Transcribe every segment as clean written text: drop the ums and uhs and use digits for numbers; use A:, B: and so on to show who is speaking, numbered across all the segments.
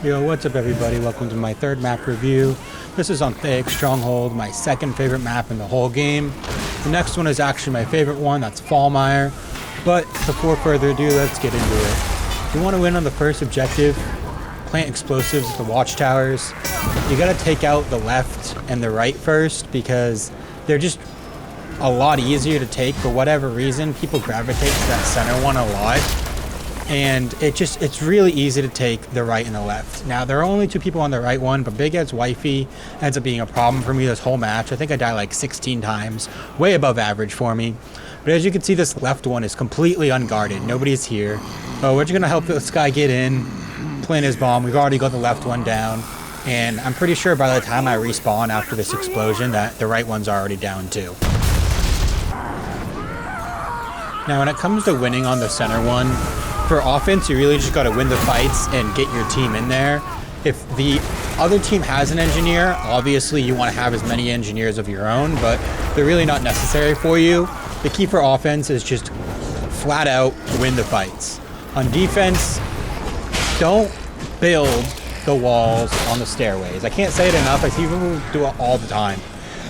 A: Yo, what's up everybody? Welcome to my third map review. This is on Thayic Stronghold, my second favorite map in the whole game. The next one is actually my favorite one, that's Fallmire. But before further ado, let's get into it. If you want to win on the first objective, plant explosives at the watchtowers. You gotta take out the left and the right first because they're just a lot easier to take. For whatever reason, people gravitate to that center one a lot. And it's really easy to take the right and the left. Now, there are only two people on the right one, but Big Ed's wifey ends up being a problem for me this whole match. I think I die like 16 times, way above average for me. But as you can see, this left one is completely unguarded. Nobody's here. Oh, we're just gonna help this guy get in, plant his bomb. We've already got the left one down. And I'm pretty sure by the time I respawn after this explosion that the right one's already down too. Now, when it comes to winning on the center one, for offense, you really just got to win the fights and get your team in there. If the other team has an engineer, obviously you want to have as many engineers of your own, but they're really not necessary for you. The key for offense is just flat out win the fights. On defense, don't build the walls on the stairways. I can't say it enough. I see people do it all the time.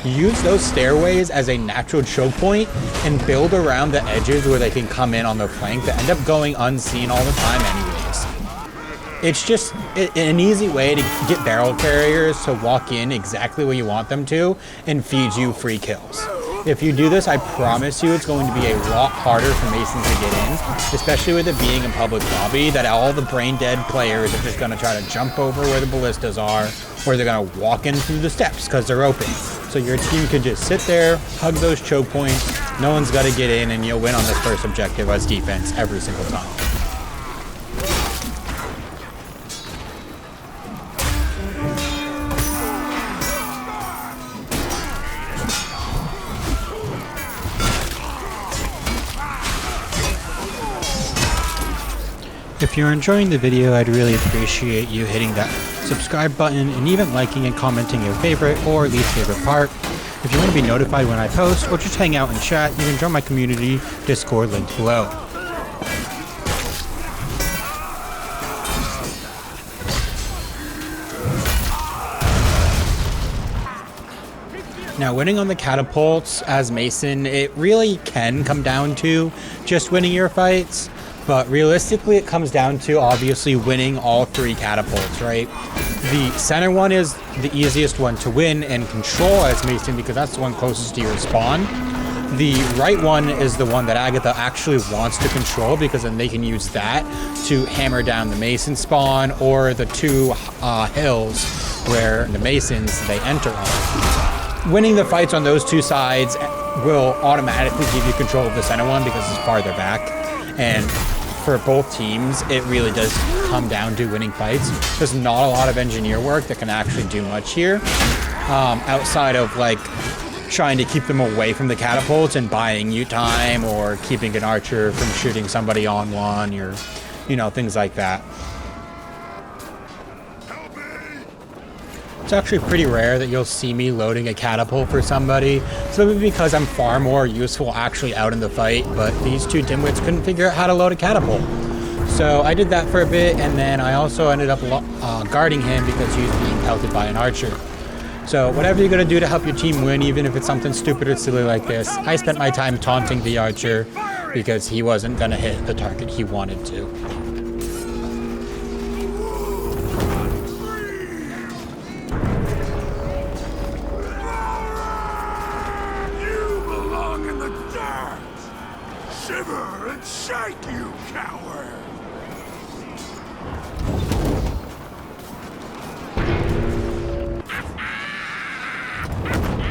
A: Use those stairways as a natural choke point and build around the edges where they can come in on the flank that end up going unseen all the time anyways. It's just an easy way to get barrel carriers to walk in exactly where you want them to and feed you free kills. If you do this, I promise you it's going to be a lot harder for Masons to get in, especially with it being a public lobby, that all the brain-dead players are just going to try to jump over where the ballistas are, or they're going to walk in through the steps because they're open. So your team could just sit there, hug those choke points, no one's got to get in, and you'll win on this first objective as defense every single time. If you're enjoying the video, I'd really appreciate you hitting that subscribe button and even liking and commenting your favorite or least favorite part. If you want to be notified when I post or just hang out and chat, you can join my community Discord linked below. Now, winning on the catapults as Mason, it really can come down to just winning your fights. But realistically, it comes down to obviously winning all three catapults, right? The center one is the easiest one to win and control as Mason because that's the one closest to your spawn. The right one is the one that Agatha actually wants to control because then they can use that to hammer down the Mason spawn or the two hills where the Masons they enter on. Winning the fights on those two sides will automatically give you control of the center one because it's farther back. And for both teams, it really does come down to winning fights. There's not a lot of engineer work that can actually do much here, outside of like trying to keep them away from the catapults and buying you time or keeping an archer from shooting somebody on one or, you know, things like that. It's actually pretty rare that you'll see me loading a catapult for somebody, simply because I'm far more useful actually out in the fight, but these two dimwits couldn't figure out how to load a catapult. So I did that for a bit, and then I also ended up guarding him because he was being pelted by an archer. So whatever you're going to do to help your team win, even if it's something stupid or silly like this, I spent my time taunting the archer because he wasn't going to hit the target he wanted to.
B: Shiver and shake, you coward!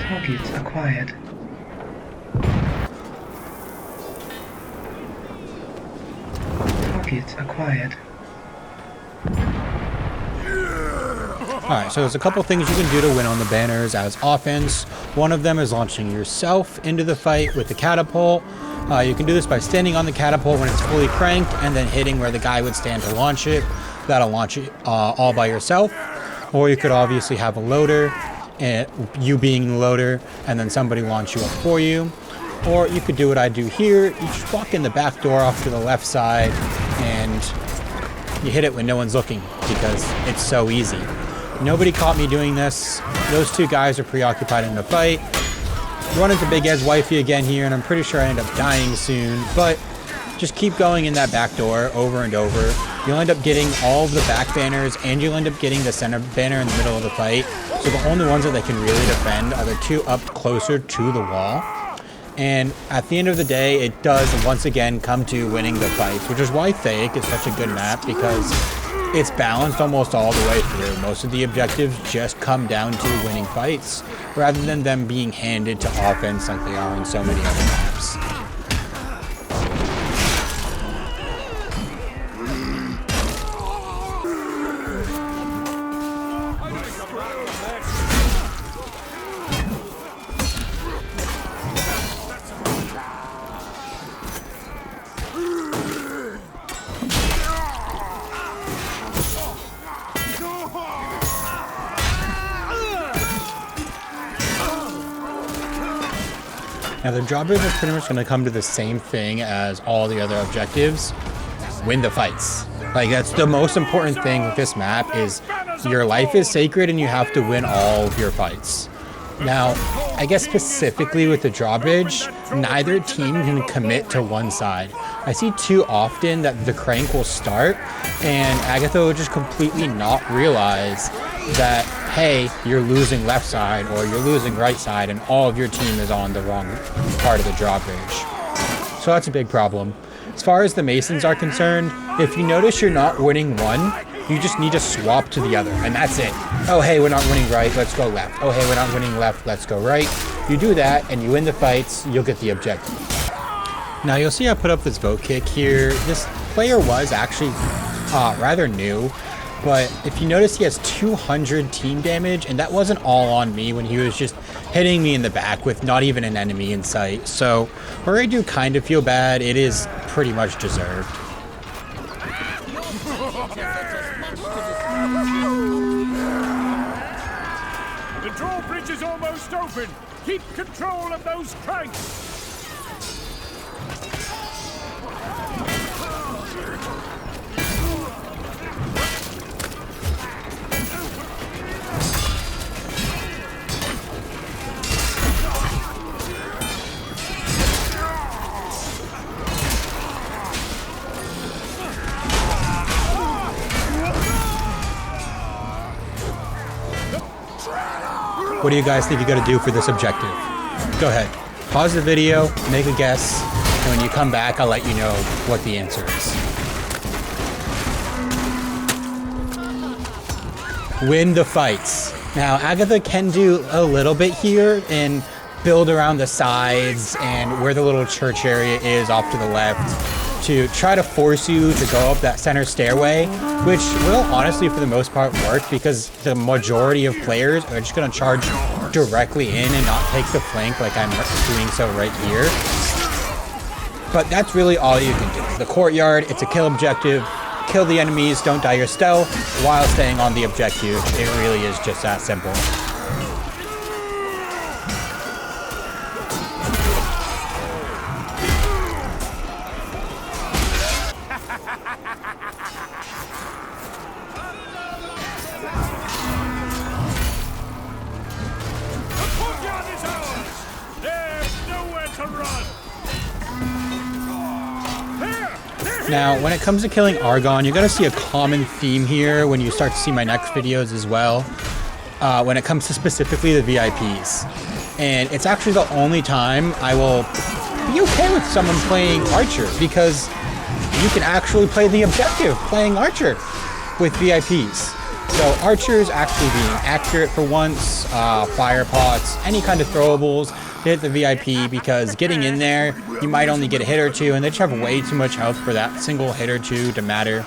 C: Targets acquired. Targets acquired.
A: Alright, so there's a couple things you can do to win on the banners as offense. One of them is launching yourself into the fight with the catapult. You can do this by standing on the catapult when it's fully cranked and then hitting where the guy would stand to launch it. That'll launch it all by yourself. Or you could obviously have a loader, and you being the loader, and then somebody launch you up for you. Or you could do what I do here. You just walk in the back door off to the left side and you hit it when no one's looking because it's so easy. Nobody caught me doing this. Those two guys are preoccupied in the fight. Run into Big Ed's wifey again here, and I'm pretty sure I end up dying soon, but just keep going in that back door over and over. You'll end up getting all of the back banners, and you'll end up getting the center banner in the middle of the fight. So the only ones that they can really defend are the two up closer to the wall. And at the end of the day, it does once again come to winning the fights, which is why Thayic is such a good map, because it's balanced almost all the way through. Most of the objectives just come down to winning fights, rather than them being handed to offense like they are in so many other maps. Now the drawbridge is pretty much going to come to the same thing as all the other objectives. Win the fights. Like, that's the most important thing with this map, is your life is sacred and you have to win all of your fights. Now, I guess specifically with the drawbridge, neither team can commit to one side. I see too often that the crank will start and Agatha will just completely not realize that, hey, you're losing left side or you're losing right side and all of your team is on the wrong part of the drawbridge. So that's a big problem. As far as the Masons are concerned, if you notice you're not winning one, you just need to swap to the other, and that's it. Oh, hey, we're not winning right, let's go left. Oh, hey, we're not winning left, let's go right. You do that, and you win the fights, you'll get the objective. Now, you'll see I put up this vote kick here. This player was actually rather new, but if you notice, he has 200 team damage, and that wasn't all on me when he was just hitting me in the back with not even an enemy in sight. So, where I do kind of feel bad, it is pretty much deserved.
B: The drawbridge is almost open. Keep control of those cranks.
A: What do you guys think you gotta do for this objective? Go ahead, pause the video, make a guess, and when you come back, I'll let you know what the answer is. Win the fights. Now, Agatha can do a little bit here and build around the sides and where the little church area is off to the left to try to force you to go up that center stairway, which will honestly for the most part work because the majority of players are just going to charge directly in and not take the flank like I'm doing so right here. But that's really all you can do. The courtyard, it's a kill objective. Kill the enemies, don't die your stealth while staying on the objective. It really is just that simple. Now, when it comes to killing Argon, you're going to see a common theme here when you start to see my next videos as well, when it comes to specifically the VIPs. And it's actually the only time I will be okay with someone playing Archer, because you can actually play the objective playing Archer with VIPs. So Archers actually being accurate for once, fire pots, any kind of throwables, hit the VIP, because getting in there, you might only get a hit or two, and they just have way too much health for that single hit or two to matter.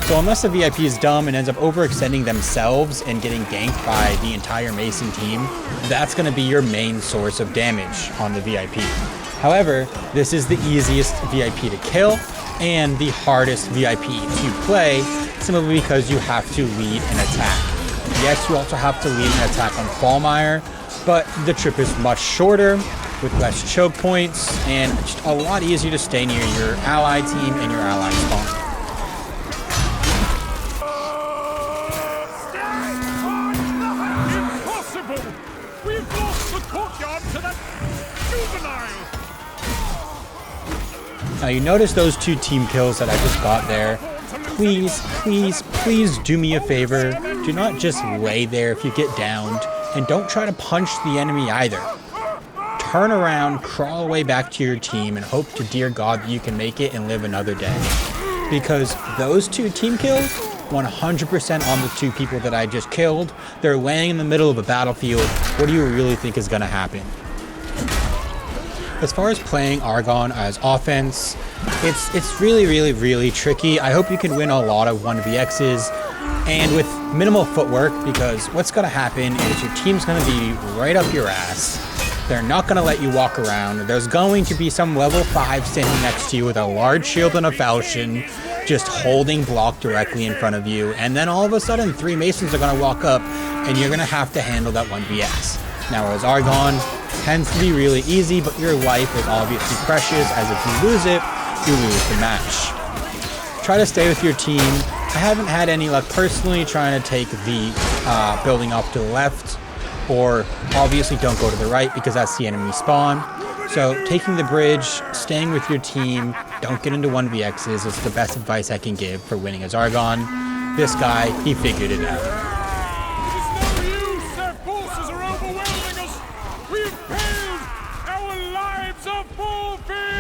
A: So unless the VIP is dumb and ends up overextending themselves and getting ganked by the entire Mason team, that's going to be your main source of damage on the VIP. However, this is the easiest VIP to kill and the hardest VIP to play, simply because you have to lead an attack. Yes, you also have to lead an attack on Fallmire, but the trip is much shorter with less choke points and just a lot easier to stay near your ally team and your ally spawn. Now you notice those 2 team kills that I just got there. Please, please, please do me a favor. Do not just lay there if you get downed, and don't try to punch the enemy either. Turn around, crawl away back to your team, and hope to dear God that you can make it and live another day. Because those 2 team kills, 100% on the 2 people that I just killed. They're laying in the middle of a battlefield. What do you really think is going to happen? As far as playing Argon as offense, it's really tricky. I hope you can win a lot of 1vx's and with minimal footwork, because what's going to happen is your team's going to be right up your ass. They're not going to let you walk around. There's going to be some level 5 standing next to you with a large shield and a falchion, just holding block directly in front of you. And then all of a sudden, 3 masons are going to walk up, and you're going to have to handle that 1vx. Now, as Argon tends to be really easy, but your life is obviously precious, as if you lose it, you lose the match. Try to stay with your team. I haven't had any luck personally trying to take the building up to the left, or obviously don't go to the right because that's the enemy spawn. So taking the bridge, staying with your team, don't get into 1vx's is the best advice I can give for winning as Argon. This guy, he figured it out.